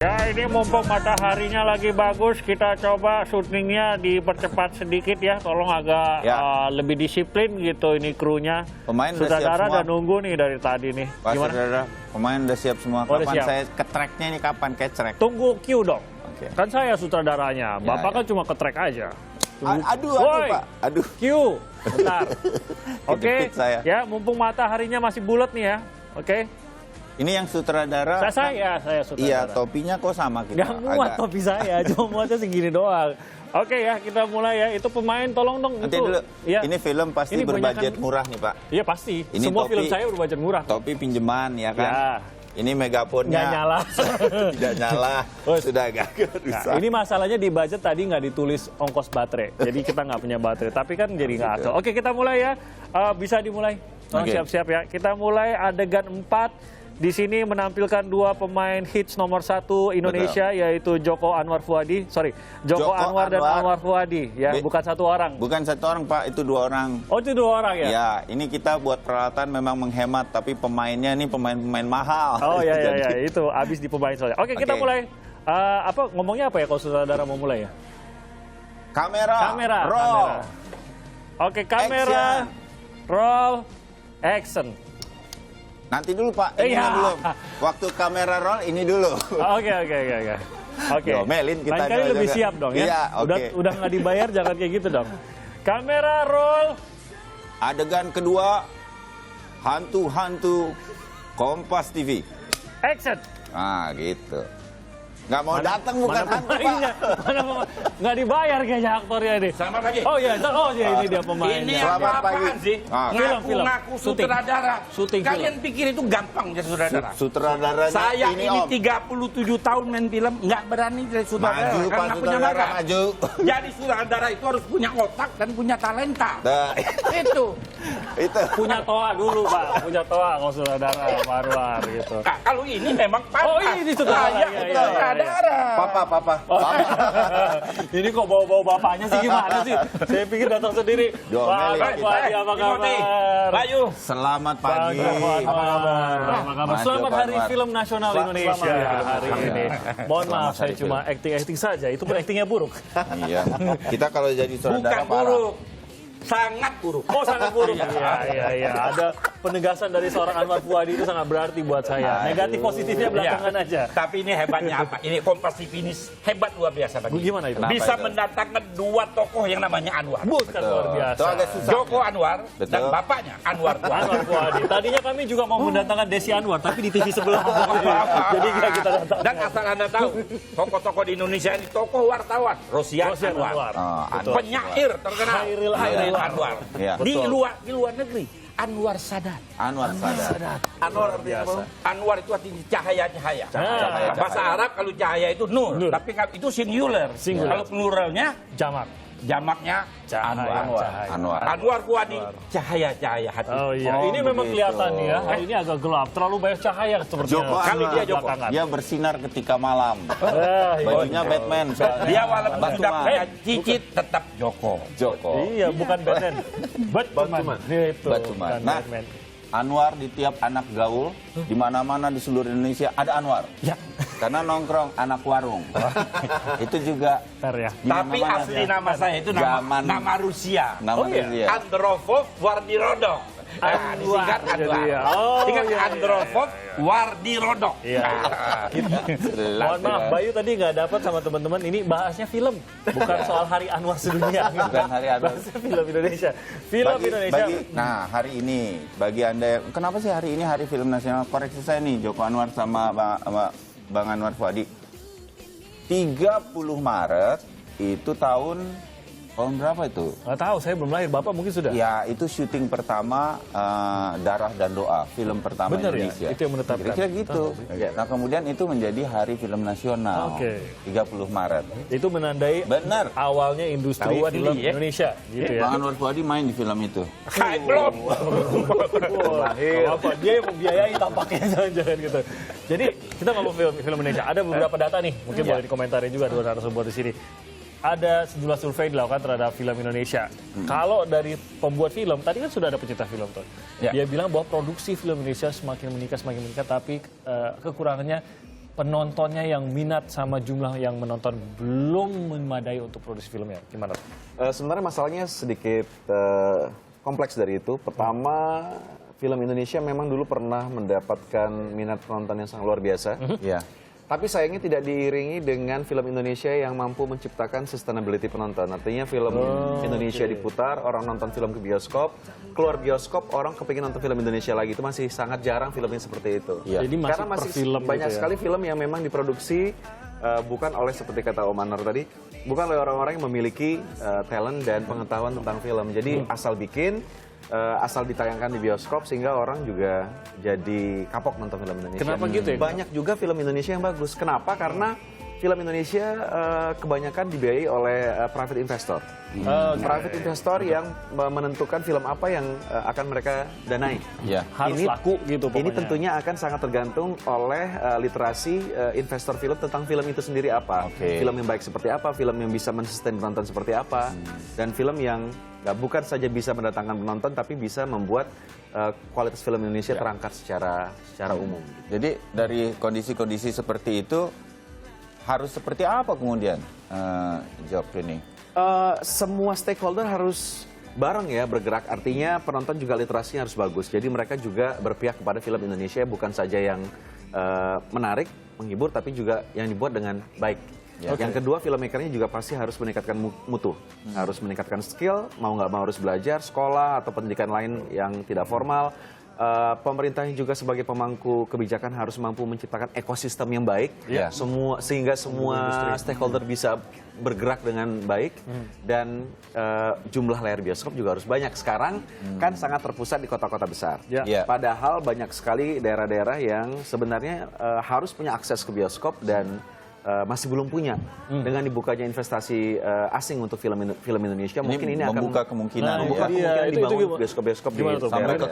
Ya, ini mumpung mataharinya lagi bagus, kita coba syutingnya dipercepat sedikit ya. Tolong agak lebih disiplin gitu ini krunya. Pemain udah siap Sutradara semua. udah nunggu nih dari tadi nih. Pak Gimana? Saudara, pemain udah siap semua. Oh, udah Kapan siap. saya ke tracknya ini kapan kecrek? Tunggu cue dong. Oke. Kan saya sutradaranya, Bapak ya. kan cuma ke track aja. Aduh, Woi, Pak. Aduh. cue. Bentar. Oke, Kedepit saya. ya mumpung mataharinya masih bulat nih ya. Oke, Ini yang sutradara. saya sutradara. Iya, topinya kok sama kita. Nggak muat Agak. topi saya, cuma muatnya segini doang. Oke ya, kita mulai ya. Itu pemain tolong dong. Nanti itu. dulu. Ya. Ini film pasti Ini berbudget banyakan- murah nih, Pak. Iya pasti. Ini Semua topi- film saya berbudget murah. Topi pinjaman ya kan? Ya. Ini megafonnya. Nggak nyala. Tidak nyala. Oh, Sudah gagal. Nah, ini masalahnya di budget tadi nggak ditulis ongkos baterai. Jadi kita nggak punya baterai. Tapi kan jadi nggak asal. Oke, kita mulai ya. Bisa dimulai. Tolong Oke. siap-siap ya. Kita mulai adegan 4. Di sini menampilkan dua pemain hits nomor 1 Indonesia, yaitu Joko Anwar Fuadi. Joko Anwar dan Anwar Fuadi. Ya, bukan satu orang. Bukan satu orang, Pak. Itu 2 orang. Oh, itu 2 orang ya? Ya, ini kita buat peralatan memang menghemat, tapi pemainnya ini pemain-pemain mahal. Oh ya ya ya, Jadi- itu habis di pemain soalnya. Oke, kita Oke. mulai. Ngomongnya apa ya kalau saudara mau mulai ya? Kamera, roll. Oke, kamera, roll, action. Nanti dulu, Pak. Ini Iya. dulu. Waktu kamera roll ini dulu. Oke. Oke. Diomelin kita Lain kali juga. lebih siap dong ya. Iya, oke. Udah nggak dibayar, jangan kayak gitu dong. Kamera roll. Adegan kedua, hantu-hantu Kompas TV. Action. Ah, gitu. Nggak mau datang bukan Mana hantu, Pak. pemainnya? Mana nggak dibayar kayaknya aktornya ini. Selamat pagi. Oh iya, ini dia pemainnya. Ini Selamat apa-apaan pagi. sih? Ah. Film. Ngaku Syuting. sutradara. Syuting Kalian pikir itu gampang jadi sutradara? Sutradaranya Saya ini Om. 37 tahun main film, nggak berani jadi sutradara. Maju, Pak karena punya sutradara, bakat. maju. Jadi sutradara itu harus punya otak dan punya talenta. Nah, Itu. itu. Punya toa dulu, Pak. Punya toa kalau saudara Marwar gitu. Nah, kalau ini memang pantas. Oh, ini sutradara. Saya Iya, itu iya, sutradara. Papa. Ini kok bawa-bawa bapaknya sih gimana sih? Saya pikir datang sendiri. Diomelin Pak kita. Fuadi, apa Timothy, kabar? Bayu. Selamat pagi. Apa kabar? Mas Selamat Joko Hari Anwar. Film Nasional Indonesia Selamat hari Hari ini. Film. Mohon maaf, Selamat saya Hari cuma acting saja. Itu pun actingnya buruk. Iya. Kita kalau jadi Bukan saudara parah. buruk. Sangat buruk. Oh, sangat buruk. Iya. Ada penegasan dari seorang Anwar Fuadi itu sangat berarti buat saya. Negatif positifnya belakangan aja. Tapi ini hebatnya apa? Ini Kompas TV ini hebat luar biasa bagi. Gimana itu? Kenapa Bisa itu? mendatangkan 2 tokoh yang namanya Anwar. Bukan luar biasa. Itu agak susah. Joko Anwar dan Betul. bapaknya Anwar Fuadi. Anwar Fuadi. Tadinya kami juga mau mendatangkan Desi Anwar, tapi di TV sebelah. Jadi nggak kita datang. Dan asal Anda tahu, tokoh-tokoh di Indonesia ini tokoh wartawan. Rosian Rosian Anwar. Oh, Betul. Penyair terkenal. Hairil Anwar. Iya. Di Betul. luar negeri, Anwar Sadat. Anwar Sadat. Anwar artinya apa? Anwar itu artinya cahaya-cahaya. Cahaya. Bahasa Arab kalau cahaya itu nur, Nur. tapi kalau itu singular. Singular. Kalau pluralnya Jamak. jamaknya Cahaya. Anwar. Anwar Fuadi, cahaya-cahaya hati. Oh iya, Oh, ini memang begitu. kelihatan nih ya. Hari ini agak gelap, terlalu banyak cahaya sepertinya. Joko Kali Anwar. dia Joko. Belakangan. Dia bersinar ketika malam. Iya. Bajunya Batman. soalnya. Dia walaupun sudah Batman. punya cicit tetap Joko. Joko. Iya, bukan Batman. Batman. Itu. Batman. bukan Nah, Batman. Anwar di tiap anak gaul di mana-mana di seluruh Indonesia ada Anwar. Ya, Karena nongkrong anak warung. Itu juga ntar ya. di Tapi mana-mana. asli nama saya itu nama, Zaman- nama Rusia. Nama Oh, iya. dia. Andropov Wardirodok. Anwar, Disingkat jadi Anwar. ya. Oh, Ingat iya, iya, Andropov Wardirodok. Iya. Mohon maaf, Bayu tadi nggak dapat sama teman-teman. Ini bahasnya film, bukan soal Hari Anwar sedunia. Bukan Hari Anwar. Bahasnya film Indonesia. Film Indonesia. Nah, hari ini bagi Anda yang kenapa sih hari ini Hari Film Nasional? Koreksi saya nih, Joko Anwar sama Bang Anwar Fuadi. 30 Maret itu tahun berapa itu? Nggak tahu, saya belum lahir. Bapak mungkin sudah. Ya, itu syuting pertama Darah dan Doa, film pertama Bener ya? Indonesia. Itu yang menetapkan? Kira-kira gitu. Nah, kemudian itu menjadi Hari Film Nasional. Oke. 30 Maret. Itu menandai Benar. awalnya industri Tahuan film ini, ya. Indonesia, gitu ya. Bang Anwar Fuadi main di film itu. Hai, belum. Kalau apa dia yang membiayai tampaknya jangan-jangan gitu. Jadi kita ngomong film Indonesia. Ada beberapa data nih, mungkin boleh dikomentarin juga dua narasumber di sini. Ada sejumlah survei dilakukan terhadap film Indonesia. Kalau dari pembuat film, tadi kan sudah ada pecinta film tuh. Ya. Dia bilang bahwa produksi film Indonesia semakin meningkat, tapi kekurangannya penontonnya yang minat sama jumlah yang menonton belum memadai untuk produksi filmnya? Gimana? Sebenarnya masalahnya sedikit kompleks dari itu. Pertama, film Indonesia memang dulu pernah mendapatkan minat penonton yang sangat luar biasa. Ya. Tapi sayangnya tidak diiringi dengan film Indonesia yang mampu menciptakan sustainability penonton. Artinya film Indonesia diputar, orang nonton film ke bioskop, keluar bioskop, orang kepingin nonton film Indonesia lagi. Itu masih sangat jarang filmnya seperti itu. Ya. Jadi masih Karena masih per film banyak gitu ya? sekali film yang memang diproduksi bukan oleh, seperti kata Om Anwar tadi, bukan oleh orang-orang yang memiliki talent dan pengetahuan tentang film. Jadi asal bikin, asal ditayangkan di bioskop sehingga orang juga jadi kapok nonton film Indonesia. Kenapa gitu ya? Banyak juga film Indonesia yang bagus. Kenapa? Karena film Indonesia kebanyakan dibiayai oleh private investor. Private investor yang menentukan film apa yang akan mereka danai. Ya. Harus laku gitu pokoknya. Ini tentunya akan sangat tergantung oleh literasi investor film tentang film itu sendiri apa. Oke. Film yang baik seperti apa, film yang bisa men-sustain penonton seperti apa, dan film yang bukan saja bisa mendatangkan penonton tapi bisa membuat kualitas film Indonesia terangkat secara umum. Jadi dari kondisi-kondisi seperti itu harus seperti apa kemudian job ini? Semua stakeholder harus bareng ya bergerak. Artinya penonton juga literasinya harus bagus. Jadi mereka juga berpihak kepada film Indonesia bukan saja yang menarik, menghibur, tapi juga yang dibuat dengan baik. Yang kedua, filmmakernya juga pasti harus meningkatkan mutu, harus meningkatkan skill, mau nggak mau harus belajar, sekolah atau pendidikan lain yang tidak formal. Pemerintahnya juga sebagai pemangku kebijakan harus mampu menciptakan ekosistem yang baik, sehingga semua stakeholder bisa bergerak dengan baik, dan jumlah layar bioskop juga harus banyak. Sekarang kan sangat terpusat di kota-kota besar, padahal banyak sekali daerah-daerah yang sebenarnya harus punya akses ke bioskop dan masih belum punya. Dengan dibukanya investasi asing untuk film Indonesia, mungkin ini akan membuka kemungkinan, membuka kemungkinan dibangun bioskop-bioskop di sampai ke daerah.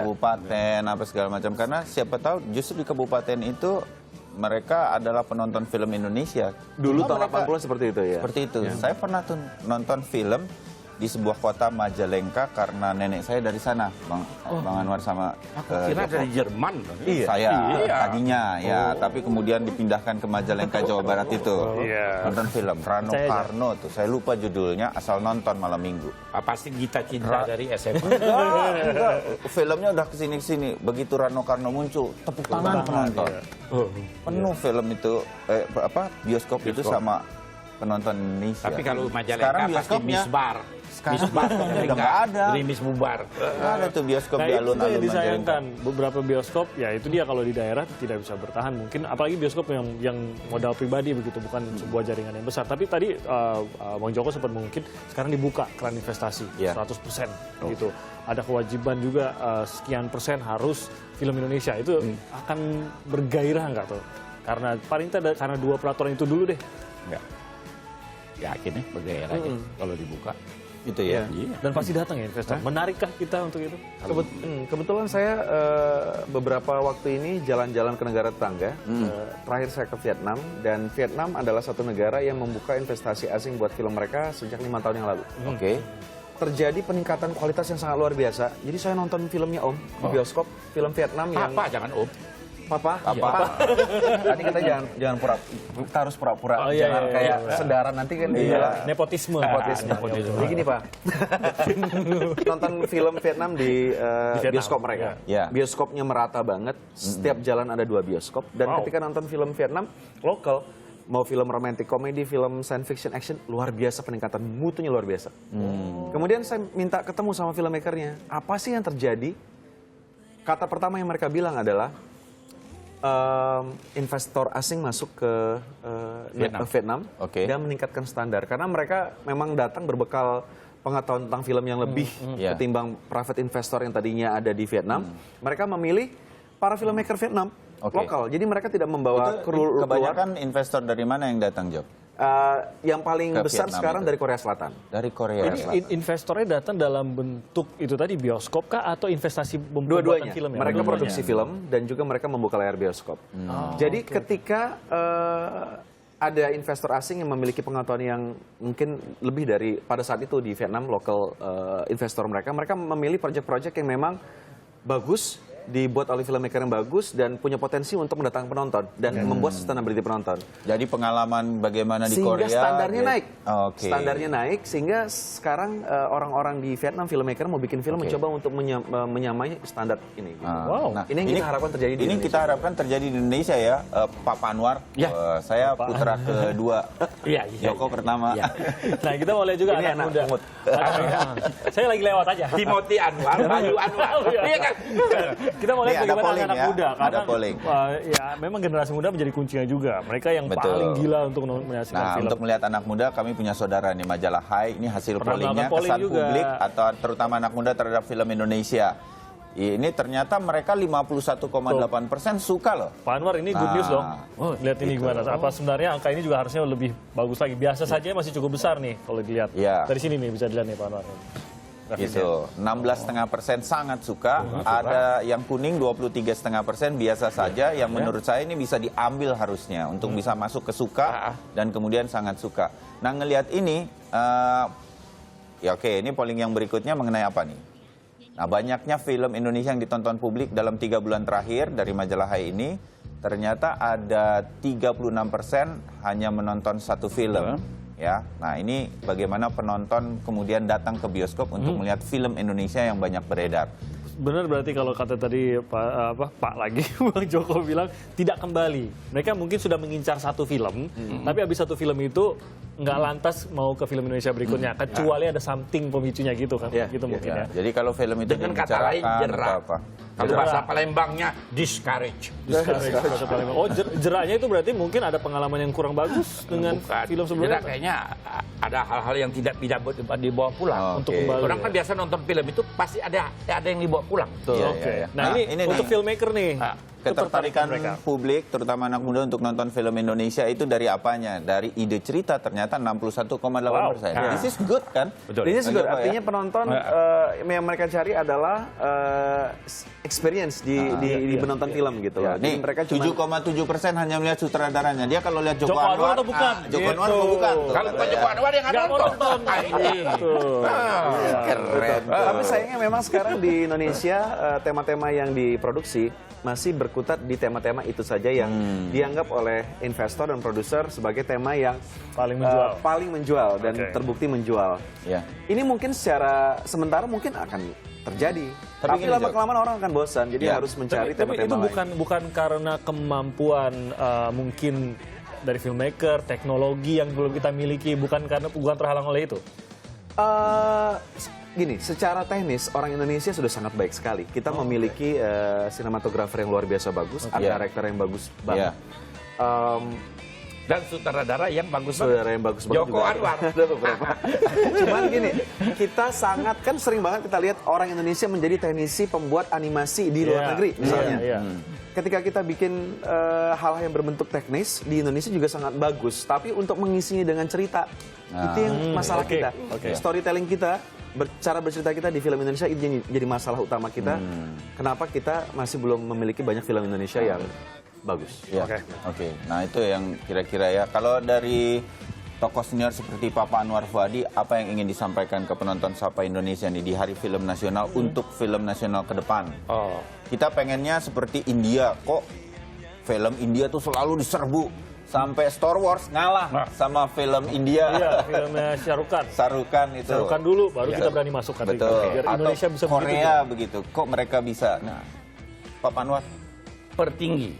kabupaten apa segala macam, karena siapa tahu justru di kabupaten itu mereka adalah penonton film Indonesia. Dulu tahun Mereka 80 seperti itu ya. seperti itu. Saya pernah tuh nonton film di sebuah kota Majalengka karena nenek saya dari sana, Bang Anwar sama Kira dari Jerman. saya tadinya ya, tapi kemudian dipindahkan ke Majalengka Jawa Barat itu. Nonton film Rano Karno tuh, saya lupa judulnya, asal nonton malam minggu. Pasti Gita Cinta dari SMA. Enggak. Filmnya udah kesini-kesini. Begitu Rano Karno muncul, tepuk tangan penonton. Penuh film itu, bioskop itu sama penonton Indonesia. Tapi kalau sekarang Majalengka pasti bioskopnya misbar. sekarang udah nggak ada. Rimis bubar. Nggak ada tuh bioskop Nah di itu yang alun-alun Majalengka. disayangkan, beberapa bioskop ya itu dia kalau di daerah tidak bisa bertahan mungkin, apalagi bioskop yang modal pribadi begitu, bukan sebuah jaringan yang besar. Tapi tadi Bang Joko sempat mungkin sekarang dibuka keran investasi 100% gitu. Ada kewajiban juga sekian persen harus film Indonesia, itu akan bergairah nggak tuh? Karena paling tidak karena dua peraturan itu dulu deh. Enggak. Yakin ya bergairah aja kalau dibuka. Gitu ya. Iya. Dan pasti datang ya investor. Menarikkah kita untuk itu? Kebetulan saya beberapa waktu ini jalan-jalan ke negara tetangga. Terakhir saya ke Vietnam, dan Vietnam adalah satu negara yang membuka investasi asing buat film mereka sejak 5 tahun yang lalu. Oke. Terjadi peningkatan kualitas yang sangat luar biasa. Jadi saya nonton filmnya Om di bioskop, film Vietnam yang Apa jangan Om? Papa. Nanti kita jangan pura, kita harus pura-pura, iya, jangan iya, kayak iya. sedaran nanti kan dia Nepotisme. Jadi gini Pak, nonton film Vietnam di bioskop mereka. Ya. Bioskopnya merata banget, setiap jalan ada 2 bioskop. Dan ketika nonton film Vietnam lokal, mau film romantic comedy, film science fiction, action, luar biasa peningkatan mutunya, luar biasa. Kemudian saya minta ketemu sama filmmakernya, apa sih yang terjadi? Kata pertama yang mereka bilang adalah investor asing masuk ke Vietnam dan meningkatkan standar, karena mereka memang datang berbekal pengetahuan tentang film yang lebih ketimbang private investor yang tadinya ada di Vietnam. Mereka memilih para filmmaker Vietnam lokal, jadi mereka tidak membawa kru luar. Kebanyakan investor dari mana yang datang, Job? Yang paling besar Vietnam sekarang itu. dari Korea Selatan. Dari Korea Selatan. Investornya datang dalam bentuk itu tadi bioskop kah atau investasi pembuatan Dua-duanya. film ya? Mereka produksi film dan juga mereka membuka layar bioskop. Jadi ketika ada investor asing yang memiliki pengetahuan yang mungkin lebih dari pada saat itu di Vietnam, lokal investor mereka memilih proyek-proyek yang memang bagus dibuat oleh filmmaker yang bagus dan punya potensi untuk mendatangkan penonton dan membuat sustainability penonton. Jadi pengalaman bagaimana di Sehingga Korea. standarnya naik. Oke. Standarnya naik sehingga sekarang orang-orang di Vietnam filmmaker mau bikin film mencoba untuk menyamai standar ini. Gitu. Wow. Nah, Ini yang kita harapkan terjadi di Ini Indonesia. kita harapkan terjadi di Indonesia ya, Pak Anwar. Ya. Saya putra kedua. Iya, iya. Joko pertama. Iya. Nah, kita mau lihat juga Ini anak anak muda. pungut. Saya lagi lewat aja. Timothy Anwar, Bayu Anwar. Iya kan? Kita mau lihat Nih, ada bagaimana polling anak ya. muda Ada karena polling. ya memang generasi muda menjadi kuncinya juga. Mereka yang Betul. paling gila untuk menyaksikan Nah, film. untuk melihat anak muda, kami punya saudara nih, majalah Hai. Ini hasil Pernah pollingnya, melakukan polling kesan juga. publik atau terutama anak muda terhadap film Indonesia. Ini ternyata mereka 51,8% suka loh. Pak Anwar, ini good Nah, news dong. Lihat ini gimana. Apa sebenarnya angka ini juga harusnya lebih bagus lagi. Biasa saja masih cukup besar nih kalau dilihat. Iya. Dari sini nih bisa dilihat nih Pak Anwar. Gitu, 16,5% sangat suka, ada yang kuning 23,5% biasa saja, yang menurut saya ini bisa diambil harusnya untuk bisa masuk ke suka dan kemudian sangat suka. Nah, ngelihat ini, ya oke, ini polling yang berikutnya mengenai apa nih? Nah, banyaknya film Indonesia yang ditonton publik dalam 3 bulan terakhir dari majalah Hai ini, ternyata ada 36% hanya menonton satu film. Ya, nah ini bagaimana penonton kemudian datang ke bioskop untuk melihat film Indonesia yang banyak beredar. Benar berarti kalau kata tadi Pak lagi Bang Joko bilang tidak kembali. Mereka mungkin sudah mengincar satu film, tapi habis satu film itu nggak lantas mau ke film Indonesia berikutnya, kecuali ada something pemicunya gitu kan, gitu mungkin ya. Jadi kalau film itu Dengan kata lain dibicarakan jerak. atau apa? Kalau bahasa Palembangnya discourage. Oh, jeraknya itu berarti mungkin ada pengalaman yang kurang bagus dengan Bukan. film sebelumnya. Jerak kayaknya ada hal-hal yang tidak dibawa pulang. Untuk Oke. kembali. Orang kan biasa nonton film itu pasti ada yang dibawa pulang. Iya, Oke. iya, iya. Nah, ini untuk nih, filmmaker nih. ketertarikan mereka. publik, terutama anak muda untuk nonton film Indonesia itu dari apanya? Dari ide cerita ternyata 61,8%. Wow. This is good kan? Betul. Ini juga Joko, ya? artinya penonton yang mereka cari adalah experience di menonton film gitu. Ya, Jadi nih, mereka cuma 7,7% hanya melihat sutradaranya. Dia kalau lihat Joko, Joko Anwar atau bukan? Joko Anwar Gitu. atau bukan? Kalau Pak Joko Anwar yang Nggak mau nonton. Ah, ini. Keren. Tapi sayangnya memang sekarang di Indonesia tema-tema yang diproduksi masih berkutat di tema-tema itu saja yang dianggap oleh investor dan produser sebagai tema yang Paling menjual. dan Oke. terbukti menjual. Ya. Ini mungkin secara sementara mungkin akan terjadi. Tapi gini, lama-kelamaan orang akan bosan. Jadi Ya. harus mencari Tapi itu tema-tema lain. bukan karena kemampuan mungkin dari filmmaker, teknologi yang belum kita miliki, bukan terhalang oleh itu. Gini, secara teknis orang Indonesia sudah sangat baik sekali. Kita memiliki sinematografer yang luar biasa bagus, art Yeah. director yang bagus banget. Yeah. Dan sutradara yang bagus Saudara yang bagus banget Joko juga ada. Anwar. Ada beberapa. Cuman gini, kita sangat kan sering banget kita lihat orang Indonesia menjadi teknisi pembuat animasi di luar Iya, negeri misalnya. iya. Ketika kita bikin hal yang berbentuk teknis di Indonesia juga sangat bagus, tapi untuk mengisinya dengan cerita itu yang masalah oke, kita. oke. Storytelling kita, cara bercerita kita di film Indonesia itu jadi masalah utama kita. Kenapa kita masih belum memiliki banyak film Indonesia yang bagus? Ya. Oke. Nah, itu yang kira-kira ya. Kalau dari tokoh senior seperti Papa Anwar Fuadi, apa yang ingin disampaikan ke penonton Sapa Indonesia nih di Hari Film Nasional untuk film nasional ke depan? Oh. Kita pengennya seperti India, kok film India tuh selalu diserbu sampai Star Wars ngalah sama film India. Iya, filmnya Syarukan. Sarukan itu. Sarukan dulu, baru kita berani masuk kategori. Betul. Biar Indonesia Atau bisa Korea begitu. Kok mereka bisa? Nah, Papa Anwar. Pertinggi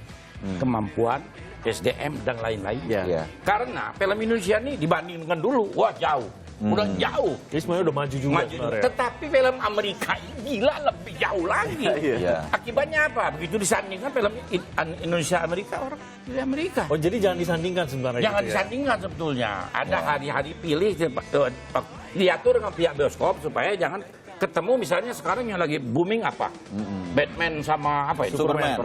kemampuan SDM dan lain-lain. Iya. Karena film Indonesia ini dibandingkan dulu, wah jauh. Udah jauh. Jadi sebenarnya udah maju juga. Maju. Tetapi film Amerika ini gila lebih jauh lagi. Iya. Akibatnya apa? Begitu disandingkan film Indonesia Amerika, orang pilih Amerika. Oh, jadi jangan disandingkan sebenarnya. Jangan gitu ya? disandingkan sebetulnya. Ada hari-hari pilih diatur dengan pihak bioskop supaya jangan ketemu misalnya sekarang yang lagi booming apa? Batman sama apa itu? Superman.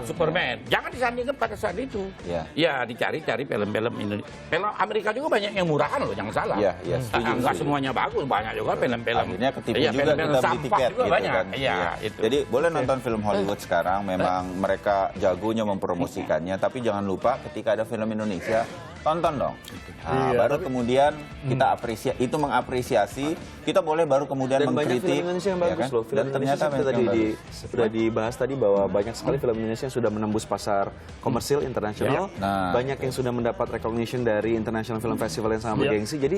Superman. Jangan disandingkan pada saat itu. Ya. Ya, dicari-cari film-film Indonesia. Film Amerika juga banyak yang murahan loh, jangan salah. Iya, iya, setuju, Enggak setuju. semuanya bagus, banyak juga film-film. Akhirnya ketipu Iya, juga film-film kita beli sampah tiket juga gitu banyak. kan. Iya, itu. Jadi boleh nonton film Hollywood sekarang, memang mereka jagonya mempromosikannya, tapi jangan lupa ketika ada film Indonesia, tonton dong. Nah, Iya, baru kemudian kita itu mengapresiasi, kita boleh baru kemudian Dan banyak mengkritik. film Indonesia yang ya bagus kan? loh. Film Dan Indonesia ternyata seperti banyak yang tadi bagus. sudah dibahas tadi bahwa banyak sekali film Indonesia yang sudah menembus pasar komersil internasional. Nah. Banyak yang sudah mendapat recognition dari International Film Festival yang sangat bergengsi. Jadi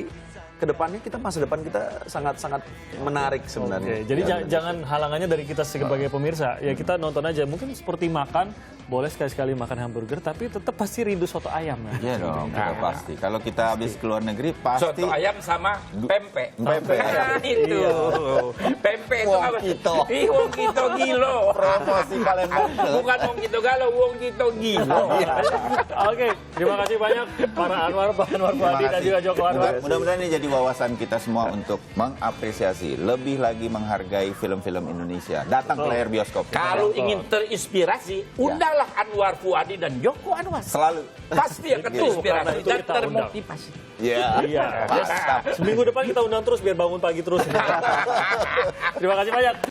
kedepannya masa depan kita sangat-sangat menarik sebenarnya. Oke, jadi jangan halangannya dari kita sebagai pemirsa. Ya kita nonton aja. Mungkin seperti makan, boleh sekali-sekali makan hamburger, tapi tetap pasti rindu soto ayam ya. Iya dong, kita pasti. Kalau kita habis keluar negeri pasti Soto ayam sama pempek. Pempek. Nah, itu. Pempek itu Wong apa? Kito. Ih, wong kito gilo. promosi kalender. Bukan wong kito galau, wong kito gilo. Oke, terima kasih banyak para Anwar, Pak Anwar Fuadi dan juga Joko Anwar. Mudah-mudahan ini jadi wawasan kita semua untuk mengapresiasi, lebih lagi menghargai film-film Indonesia. Datang ke layar bioskop. Kalau ingin terinspirasi, undanglah Anwar Fuadi dan Joko Anwar. Selalu. Pasti akan Karena terinspirasi itu dan kita undang. termotivasi. Iya. Iya. Mantap. Seminggu depan kita undang terus biar bangun pagi terus. Terima kasih banyak.